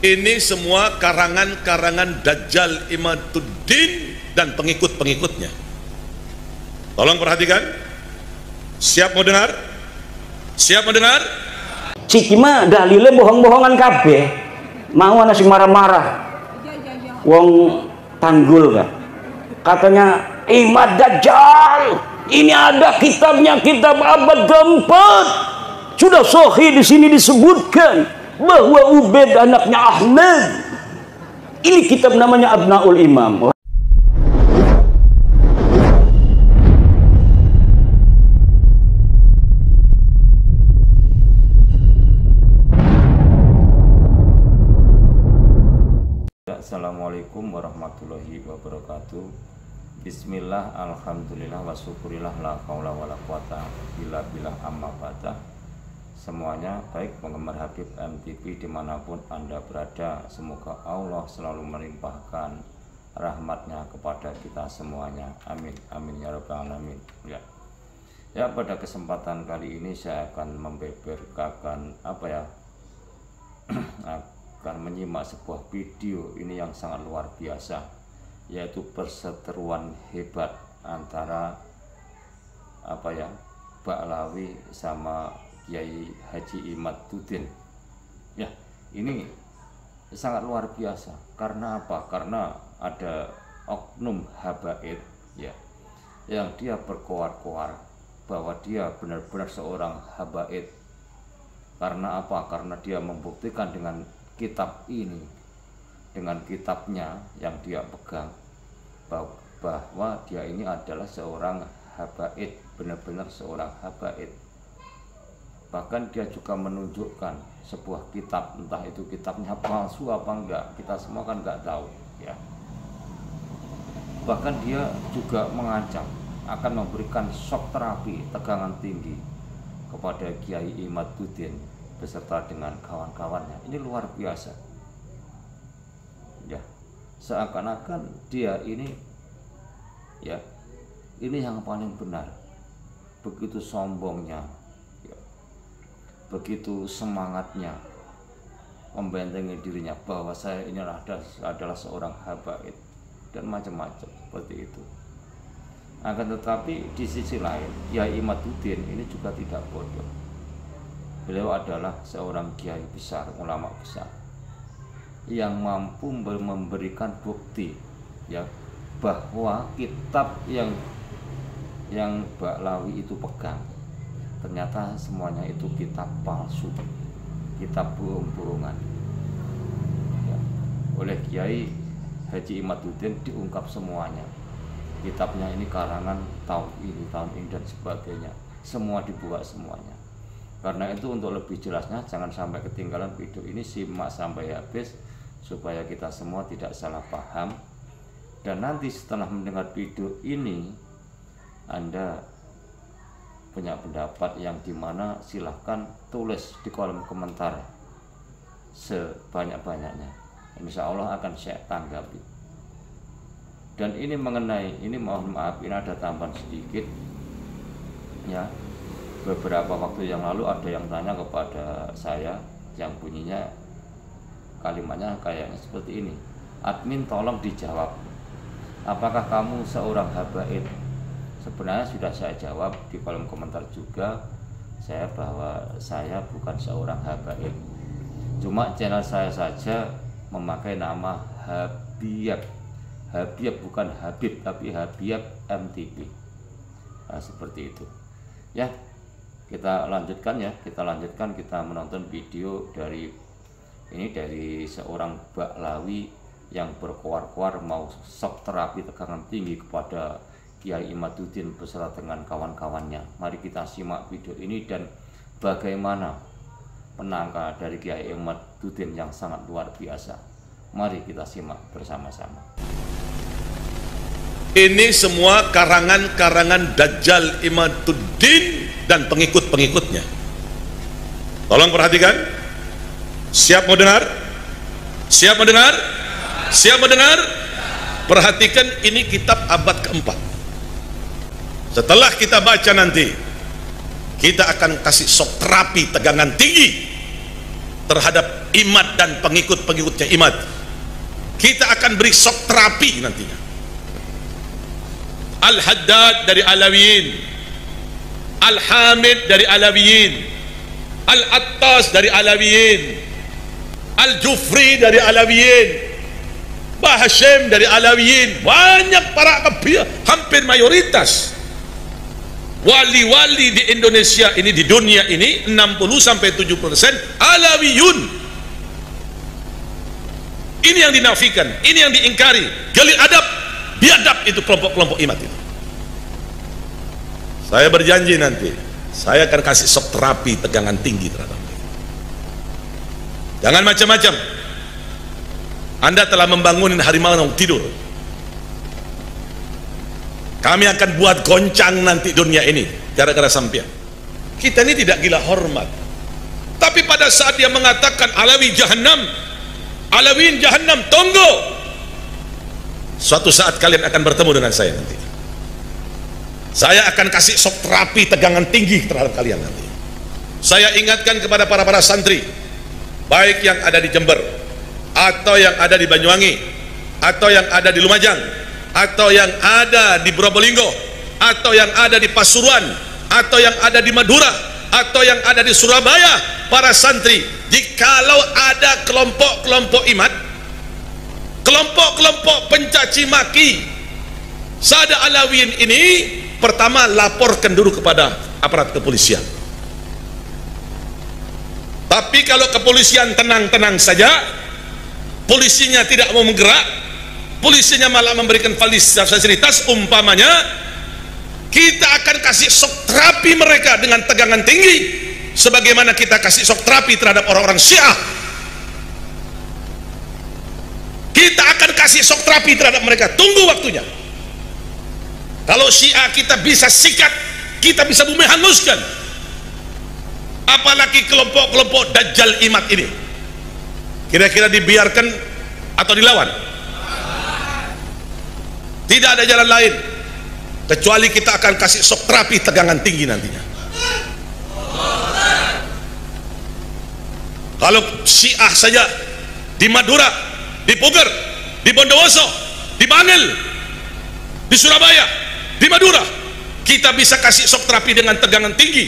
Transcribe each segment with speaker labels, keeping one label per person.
Speaker 1: Ini semua karangan-karangan Dajjal Imaduddin dan pengikut-pengikutnya. Tolong perhatikan. Siap mau dengar? Siap mau dengar?
Speaker 2: Ciki mah dalile bohong-bohongan kabeh. Mau ana sing marah-marah. Wong Tanggul kan. Katanya Imad Dajjal. Ini ada kitabnya, kitab abad keempat. Sudah sahih di sini disebutkan bahwa Ubaid anaknya Ahmad. Ini kitab namanya Abnaul Imam.
Speaker 3: Assalamualaikum warahmatullahi wabarakatuh. Bismillah, alhamdulillah, wa syukurillah, la haula wala quwata illa billah, amma ba'da. Semuanya baik penggemar Habib MTV dimanapun Anda berada, semoga Allah selalu melimpahkan rahmatnya kepada kita semuanya. Amin, amin ya rabbal alamin. Ya, pada kesempatan kali ini saya akan membeberkan akan menyimak sebuah video ini yang sangat luar biasa, yaitu perseteruan hebat antara Ba'lawi sama Kiai Haji Imaduddin. Ya, ini sangat luar biasa. Karena apa? Karena ada oknum habaib ya, yang dia berkoar-koar bahwa dia benar-benar seorang habaib. Karena apa? Karena dia membuktikan dengan kitab ini, dengan kitabnya yang dia pegang, bahwa dia ini adalah seorang habaib, benar-benar seorang habaib. Bahkan dia juga menunjukkan sebuah kitab, entah itu kitabnya palsu apa enggak, kita semua kan enggak tahu ya. Bahkan dia juga mengancam akan memberikan shock terapi tegangan tinggi kepada Kiai Imaduddin beserta dengan kawan-kawannya. Ini luar biasa ya, seakan-akan dia ini ya, ini yang paling benar. Begitu sombongnya ya, begitu semangatnya membentengi dirinya bahwa saya ini adalah seorang habaib dan macam-macam seperti itu. Akan tetapi di sisi lain, Kiai Imaduddin ini juga tidak bodoh. Beliau adalah seorang kiai besar, ulama besar, yang mampu memberikan bukti ya, bahwa kitab yang Ba'lawi itu pegang ternyata semuanya itu kitab palsu, kitab bohong-bohongan ya. Oleh Kiai Haji Imaduddin diungkap semuanya. Kitabnya ini karangan tahun ini dan sebagainya, semua dibuka semuanya. Karena itu untuk lebih jelasnya jangan sampai ketinggalan video ini, simak sampai habis supaya kita semua tidak salah paham. Dan nanti setelah mendengar video ini Anda punya pendapat yang dimana silahkan tulis di kolom komentar sebanyak-banyaknya. Insya Allah akan saya tanggapi. Dan ini mengenai ini, mohon maaf, ini ada tambahan sedikit ya. Beberapa waktu yang lalu ada yang tanya kepada saya yang bunyinya kalimatnya kayaknya seperti ini: admin tolong dijawab, apakah kamu seorang habaib? Sebenarnya sudah saya jawab di kolom komentar juga saya, bahwa saya bukan seorang habaib. Cuma channel saya saja memakai nama Habib. Habib bukan Habib, tapi Habib MTV. Nah, seperti itu. Ya, kita lanjutkan ya. Kita menonton video dari seorang Ba'lawi yang berkoar-koar mau shock terapi tegangan tinggi kepada Kiai Imaduddin beserta dengan kawan-kawannya. Mari kita simak video ini dan bagaimana penangka dari Kiai Imaduddin yang sangat luar biasa. Mari kita simak bersama-sama.
Speaker 1: Ini semua karangan-karangan Dajjal Imaduddin dan pengikut-pengikutnya. Tolong perhatikan. Siap mau dengar? Siap mau dengar? Siap mau dengar? Perhatikan, ini kitab abad keempat. Setelah kita baca nanti, kita akan kasih shock terapi tegangan tinggi terhadap Imad dan pengikut-pengikutnya Imad. Kita akan beri shock terapi nantinya. Al-Haddad dari Alawiyin, Al-Hamid dari Alawiyin, Al-Attas dari Alawiyin, Al-Jufri dari Alawiyin, Bah Hashim dari Alawiyin. Banyak para kabir, hampir mayoritas wali-wali di Indonesia ini, di dunia ini 60-70% Alawiyun. Ini yang dinafikan, ini yang diingkari. Gali adab, biadab itu kelompok-kelompok Imad itu. Saya berjanji nanti saya akan kasih shock terapi tegangan tinggi terhadap mereka. Jangan macam-macam. Anda telah membangunin harimau yang tidur. Kami akan buat goncang nanti dunia ini gara-gara sampean. Kita ini tidak gila hormat. Tapi pada saat dia mengatakan Alawi Jahannam, Alawiyin Jahannam, tunggu. Suatu saat kalian akan bertemu dengan saya nanti. Saya akan kasih shock terapi tegangan tinggi terhadap kalian nanti. Saya ingatkan kepada para santri, baik yang ada di Jember, atau yang ada di Banyuwangi, atau yang ada di Lumajang, atau yang ada di Probolinggo, atau yang ada di Pasuruan, atau yang ada di Madura, atau yang ada di Surabaya, para santri, jikalau ada kelompok-kelompok Imad, kelompok-kelompok pencaci maki Sada Alawiyin ini, pertama laporkan dulu kepada aparat kepolisian. Tapi kalau kepolisian tenang-tenang saja, polisinya tidak mau menggerak, polisinya malah memberikan fasilitas, umpamanya kita akan kasih shock terapi mereka dengan tegangan tinggi, sebagaimana kita kasih shock terapi terhadap orang-orang Syiah. Kita akan kasih shock terapi terhadap mereka. Tunggu waktunya. Kalau Syiah kita bisa sikat, kita bisa bumi hanguskan, apalagi kelompok-kelompok Dajjal Imad ini. Kira-kira dibiarkan atau dilawan? Tidak ada jalan lain kecuali kita akan kasih shock terapi tegangan tinggi nantinya. Kalau Syiah saja di Madura, di Puger, di Bondowoso, di Bangil, di Surabaya, di Madura, kita bisa kasih shock terapi dengan tegangan tinggi.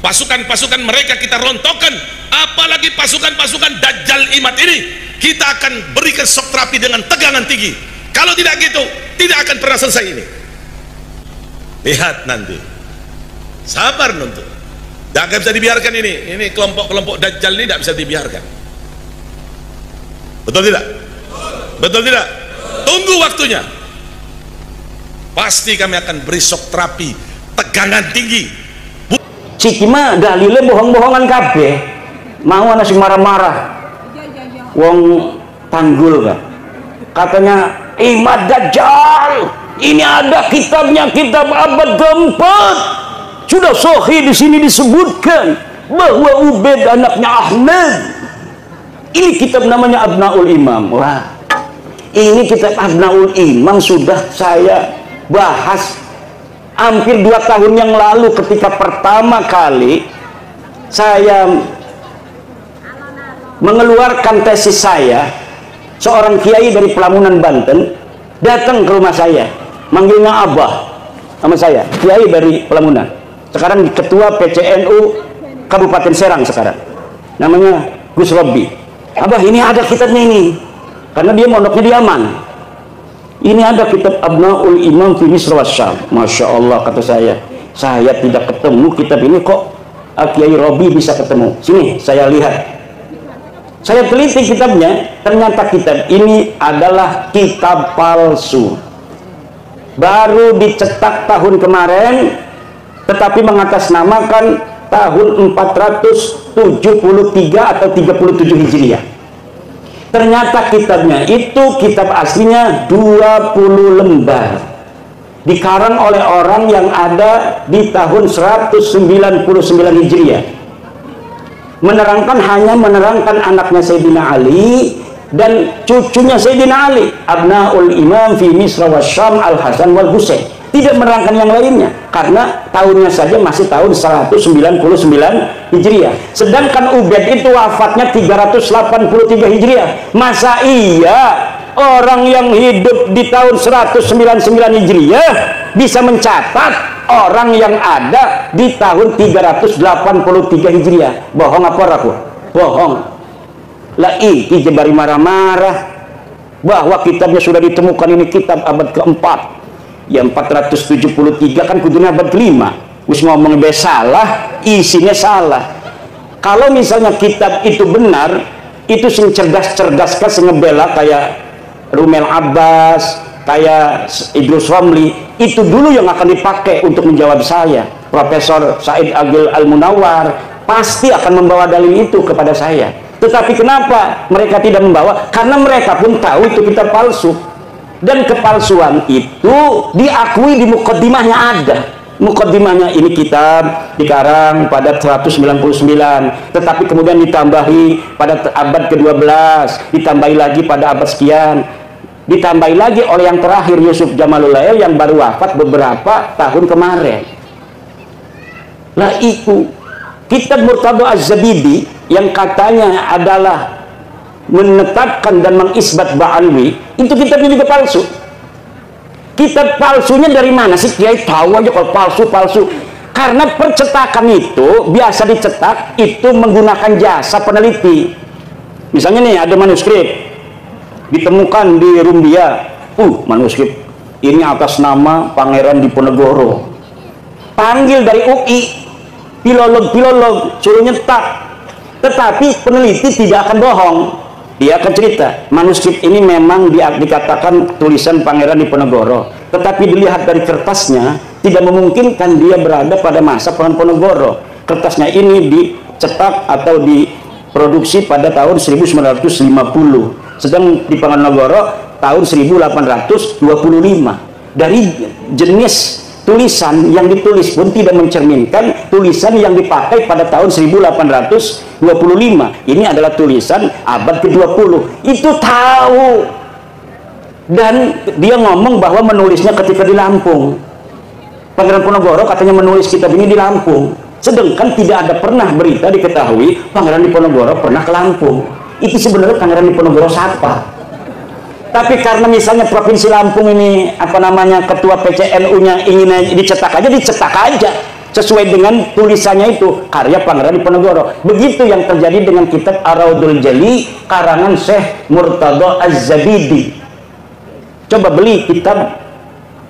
Speaker 1: Pasukan-pasukan mereka kita rontokkan, apalagi pasukan-pasukan Dajjal Imad ini kita akan berikan shock terapi dengan tegangan tinggi. Kalau tidak gitu, tidak akan pernah selesai ini. Lihat nanti, sabar nonton. Tidak bisa dibiarkan ini kelompok-kelompok Dajjal ini tidak bisa dibiarkan. Betul tidak? Betul tidak? Tunggu waktunya. Pasti kami akan beri shock terapi tegangan tinggi.
Speaker 2: Ciki mah dalile bohong-bohongan kabeh. Mau ana sing marah-marah. Wong Tanggul kan. Katanya Imad Dajjal. Ini ada kitabnya, kitab abad keempat. Sudah sahih di sini disebutkan bahwa Ubaid anaknya Ahmad. Ini kitab namanya Abnaul Imam. Wah. Ini kitab Abnaul Imam sudah saya bahas hampir 2 tahun yang lalu ketika pertama kali saya mengeluarkan tesis saya. Seorang kiai dari Pelamunan Banten datang ke rumah saya, manggilnya Abah sama saya, kiai dari Pelamunan, sekarang ketua PCNU Kabupaten Serang sekarang, namanya Gus Robi. Abah, ini ada kitabnya ini, karena dia mondoknya di Yaman. Ini ada kitab Abnaul Imam fi Misr wa Syam. Masya Allah, kata saya tidak ketemu kitab ini, kok Kiai Robi bisa ketemu. Sini saya lihat, saya teliti kitabnya, ternyata kitab ini adalah kitab palsu, baru dicetak tahun kemarin, tetapi mengatasnamakan tahun 473 atau 37 Hijriah. Ternyata kitabnya itu kitab aslinya 20 lembar, dikarang oleh orang yang ada di tahun 199 Hijriah. Hanya menerangkan anaknya Sayyidina Ali dan cucunya Sayyidina Ali, Abnaul Imam fi Misr wa Syam Al Hasan wal Husain. tidak menerangkan yang lainnya, karena tahunnya saja masih tahun 199 Hijriah. Sedangkan Ubaid itu wafatnya 383 Hijriah. Masa iya orang yang hidup di tahun 199 Hijriah bisa mencatat orang yang ada di tahun 383 Hijriah? Bohong apa ragu? Bohong. Lah iki jebari marah-marah bahwa kitabnya sudah ditemukan, ini kitab abad keempat, ya 473 kan kudunya abad kelima. Wis ngomong salah, isinya salah. Kalau misalnya kitab itu benar, itu sing cerdas-cerdas kan, sing ngebela kayak Rumel Abbas, kayak Idrus Romli, itu dulu yang akan dipakai untuk menjawab saya. Profesor Said Agil Al-Munawar pasti akan membawa dalil itu kepada saya. Tetapi kenapa mereka tidak membawa? Karena mereka pun tahu itu kitab palsu. Dan kepalsuan itu diakui di mukaddimahnya ada. Mukaddimahnya ini kitab dikarang pada 199, tetapi kemudian ditambahi pada abad ke-12, ditambahi lagi pada abad sekian, ditambahi lagi oleh yang terakhir Yusuf Jamalul Lail yang baru wafat beberapa tahun kemarin. Lah itu kitab Murtadha Az-Zabidi yang katanya adalah menetapkan dan mengisbat Ba'alwi, itu kitabnya juga palsu. Kitab palsunya dari mana sih? Kiai tahu aja kalau palsu-palsu. Karena percetakan itu biasa dicetak itu menggunakan jasa peneliti. Misalnya nih ada manuskrip ditemukan di Rumbia, manuskrip ini atas nama Pangeran Diponegoro. Panggil dari UI, filolog suruh nyetak. Tetapi peneliti tidak akan bohong, dia akan cerita manuskrip ini memang dikatakan tulisan Pangeran Diponegoro, tetapi dilihat dari kertasnya tidak memungkinkan dia berada pada masa Diponegoro. Kertasnya ini dicetak atau diproduksi pada tahun 1950, sedang Diponegoro tahun 1825. Dari jenis tulisan yang ditulis pun tidak mencerminkan tulisan yang dipakai pada tahun 1825. Ini adalah tulisan abad ke-20. Itu tahu. Dan dia ngomong bahwa menulisnya ketika di Lampung. Pangeran Diponegoro katanya menulis kitab ini di Lampung. Sedangkan tidak ada pernah berita diketahui Pangeran Diponegoro pernah ke Lampung. Itu sebenarnya Pangeran Diponegoro siapa? Tapi karena misalnya Provinsi Lampung ini ketua PCNU-nya ingin dicetak aja sesuai dengan tulisannya itu karya Pangeran Diponegoro. Begitu yang terjadi dengan kitab Ar-Raudul Jali karangan Syekh Murtadha Az-Zabidi. Coba beli kitab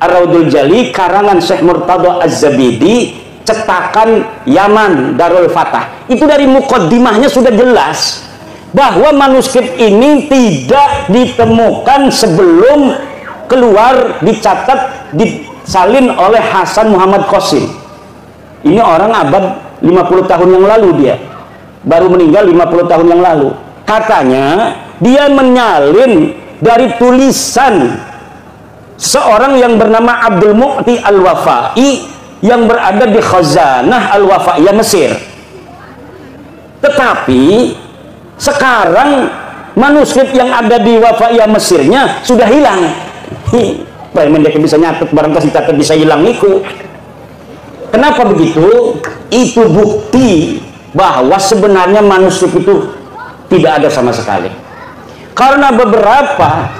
Speaker 2: Ar-Raudul Jali karangan Syekh Murtadha Az-Zabidi, cetakan Yaman Darul Fatah. Itu dari mukaddimahnya sudah jelas bahwa manuskrip ini tidak ditemukan sebelum keluar, dicatat, disalin oleh Hasan Muhammad Qasim. Ini orang abad 50 tahun yang lalu, dia baru meninggal 50 tahun yang lalu. Katanya dia menyalin dari tulisan seorang yang bernama Abdul Mu'ti Al-Wafai yang berada di Khazanah Al-Wafaiyah Mesir. Tetapi sekarang manuskrip yang ada di Wafaiyah Mesirnya sudah hilang. Mereka bisa nyatet, barangkali dicatat bisa hilang itu. Kenapa begitu? Itu bukti bahwa sebenarnya manuskrip itu tidak ada sama sekali. Karena beberapa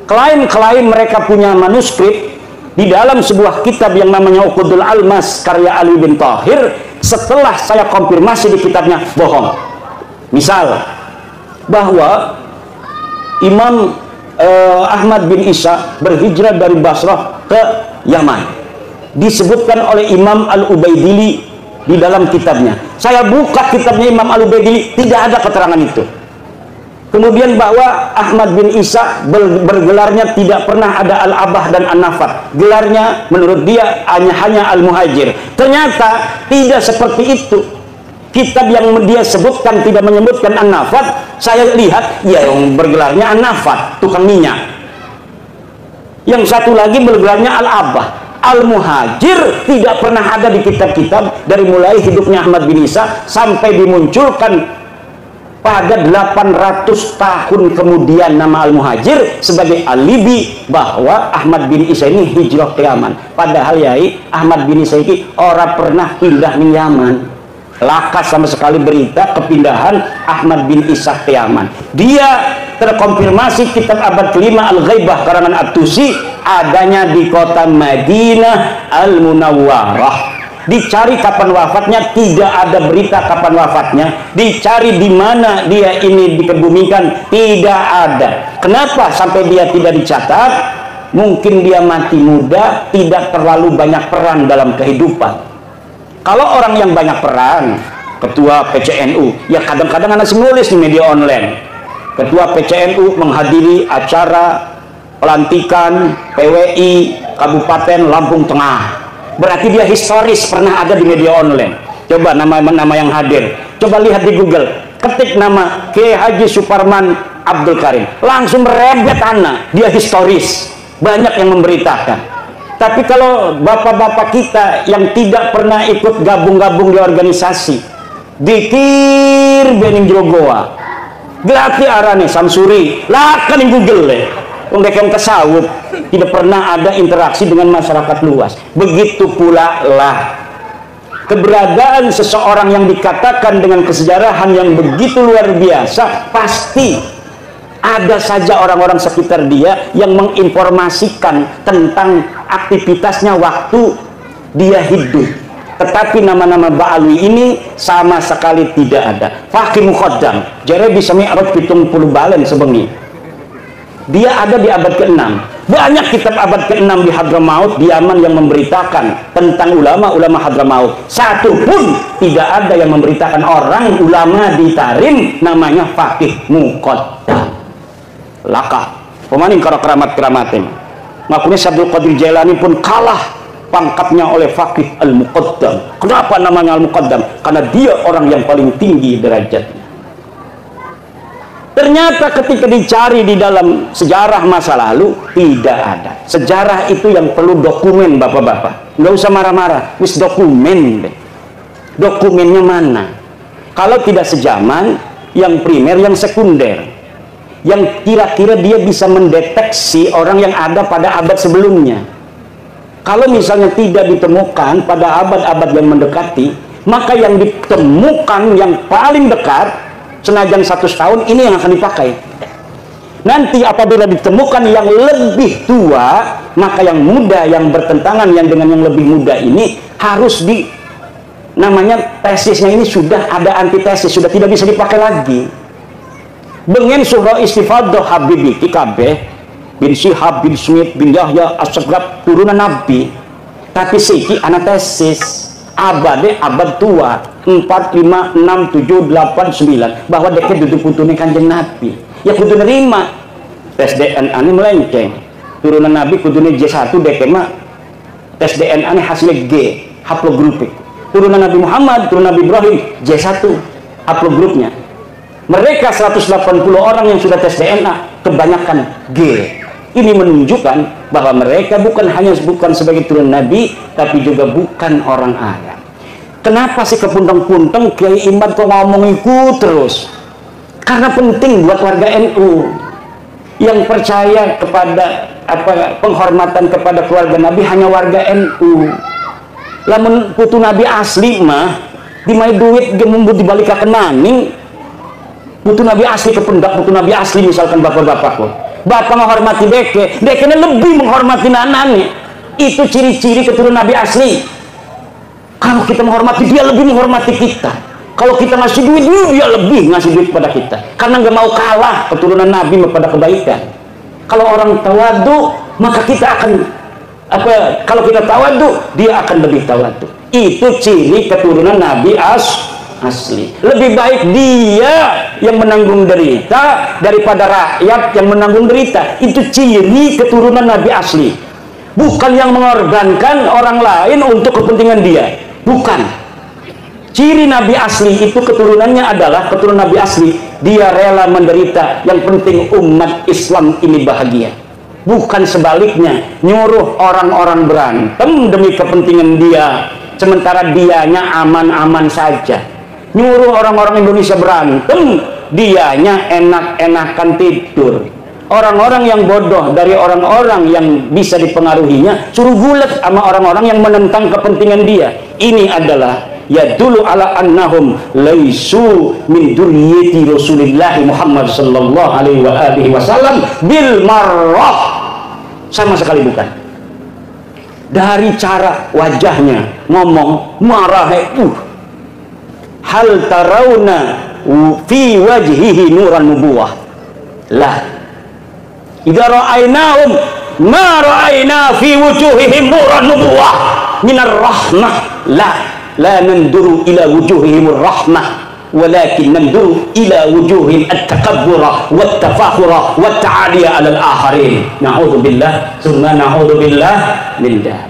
Speaker 2: klaim mereka punya manuskrip di dalam sebuah kitab yang namanya Uqudul Almas karya Ali bin Thahir, setelah saya konfirmasi di kitabnya bohong. Misal bahwa Imam Ahmad bin Isa berhijrah dari Basrah ke Yaman, disebutkan oleh Imam Al-Ubaidili di dalam kitabnya. Saya buka kitabnya Imam Al-Ubaidili, tidak ada keterangan itu. Kemudian bahwa Ahmad bin Isa bergelarnya tidak pernah ada Al-Abah dan An-Nafat, gelarnya menurut dia hanya Al-Muhajir. Ternyata tidak seperti itu. Kitab yang dia sebutkan tidak menyebutkan An-Nafat. Saya lihat ya yang bergelarnya An-Nafat, tukang minyak. Yang satu lagi bergelarnya Al-Abah. Al-Muhajir tidak pernah ada di kitab-kitab dari mulai hidupnya Ahmad bin Isa sampai dimunculkan pada 800 tahun kemudian nama Al-Muhajir sebagai alibi bahwa Ahmad bin Isa ini hijrah ke Yaman. Padahal yai Ahmad bin Isa ini orang pernah pindah ke Yaman. Lakas sama sekali berita kepindahan Ahmad bin Isa ke Yaman. Dia terkonfirmasi kitab abad kelima Al-Ghaibah karangan At-Tusi adanya di kota Madinah Al-Munawwarah. Dicari kapan wafatnya, tidak ada berita kapan wafatnya. Dicari di mana dia ini dikebumikan, tidak ada. Kenapa sampai dia tidak dicatat? Mungkin dia mati muda, tidak terlalu banyak peran dalam kehidupan. Kalau orang yang banyak peran, ketua PCNU, ya kadang-kadang anak nulis di media online. Ketua PCNU menghadiri acara pelantikan PWI Kabupaten Lampung Tengah. Berarti dia historis, pernah ada di media online. Coba nama-nama yang hadir, coba lihat di Google, ketik nama Kiai Haji Suparman Abdul Karim, langsung merebet anak, dia historis, banyak yang memberitakan. Tapi kalau bapak-bapak kita yang tidak pernah ikut gabung-gabung di organisasi, dikir bening jogoa, gelati arane Samsuri, lakan di Google deh. Mereka yang kesawut, tidak pernah ada interaksi dengan masyarakat luas. Begitu pula lah keberadaan seseorang yang dikatakan dengan kesejarahan yang begitu luar biasa, pasti ada saja orang-orang sekitar dia yang menginformasikan tentang aktivitasnya waktu dia hidup. Tetapi nama-nama Ba'alwi ini sama sekali tidak ada. Fakih Muqaddam jare bisa mi'raj 70 balen sebengi. Dia ada di abad ke-6. Banyak kitab abad ke-6 di Hadramaut, di Yaman yang memberitakan tentang ulama-ulama Hadramaut. Satu pun tidak ada yang memberitakan orang ulama di Tarim namanya Fakih Muqaddam. Laka pemaning karo keramat-keramatin. Ngakunya Abdul Qadir Jailani pun kalah pangkatnya oleh Fakih Al-Muqaddam. Kenapa namanya Al-Muqaddam? Karena dia orang yang paling tinggi derajatnya. Ternyata ketika dicari di dalam sejarah masa lalu, tidak ada. Sejarah itu yang perlu dokumen, bapak-bapak. Nggak usah marah-marah, wis dokumen deh. Dokumennya mana? Kalau tidak sejaman, yang primer, yang sekunder, yang kira-kira dia bisa mendeteksi orang yang ada pada abad sebelumnya. Kalau misalnya tidak ditemukan pada abad-abad yang mendekati, maka yang ditemukan yang paling dekat, senajan 100 tahun, ini yang akan dipakai. Nanti apabila ditemukan yang lebih tua, maka yang muda, yang bertentangan yang dengan yang lebih muda ini harus namanya tesisnya ini sudah ada antitesis, sudah tidak bisa dipakai lagi. Bengen surah istifadah Habibi Kikabeh bin Syihab bin Smith bin Yahya As-Sagrab turunan Nabi, tapi siki anatesis abad tua 4, 5, 6, 7, 8, 9 bahwa deket duduk putune Kanjeng Nabi, ya kudu nerima tes DNA ini melenceng. Turunan Nabi kudune J1, deket mah tes DNA ini hasilnya G, haplogrupik. Turunan Nabi Muhammad, turunan Nabi Ibrahim J1 haplogrupnya. Mereka 180 orang yang sudah tes DNA kebanyakan G. Ini menunjukkan bahwa mereka bukan sebagai turunan Nabi, tapi juga bukan orang Arab. Kenapa sih kepuntang-puntang Kiai Imad kok ngomong ikut terus? Karena penting buat warga NU yang percaya kepada penghormatan kepada keluarga Nabi hanya warga NU. Lamun putu Nabi asli mah dimai duit gemumbu dibalikaken maning. Putu Nabi asli kependak putu Nabi asli misalkan bapak-bapak kok. Bapak menghormati dekenya lebih menghormati nanane. Itu ciri-ciri keturunan Nabi asli. Kalau kita menghormati dia, lebih menghormati kita. Kalau kita ngasih duit, dia lebih ngasih duit kepada kita. Karena nggak mau kalah keturunan Nabi pada kebaikan. Kalau orang tawadu, maka kita akan kalau kita tawadu, dia akan lebih tawadu. Itu ciri keturunan Nabi asli. Lebih baik dia yang menanggung derita daripada rakyat yang menanggung derita. Itu ciri keturunan Nabi asli. Bukan yang mengorbankan orang lain untuk kepentingan dia. Bukan. Ciri Nabi asli itu keturunannya adalah keturunan Nabi asli. Dia rela menderita. Yang penting umat Islam ini bahagia. Bukan sebaliknya, nyuruh orang-orang berantem demi kepentingan dia, sementara dianya aman-aman saja. Nyuruh orang-orang Indonesia berantem dianya enak-enakan tidur. Orang-orang yang bodoh dari orang-orang yang bisa dipengaruhinya suruh gulat sama orang-orang yang menentang kepentingan dia. Ini adalah yadullu ala annahum laisu min durriyati Rasulillah Muhammad sallallahu alaihi wasallam bil marrah. Sama sekali bukan. Dari cara wajahnya ngomong marah itu. Hal tarawna fi wajhihi nuran nubuwah. Lah idza ra'ainahum ma ra'aina fi wujuhihim nuran nubuwah minar rahmah. La nanduru ila wujuhihim rahmah walakin nanduru ila wujuhihim at-takabbura wat-tafakhura wat-ta'aliya 'ala al-akharin. Na'udzubillah summa na'udzubillah min dzalik.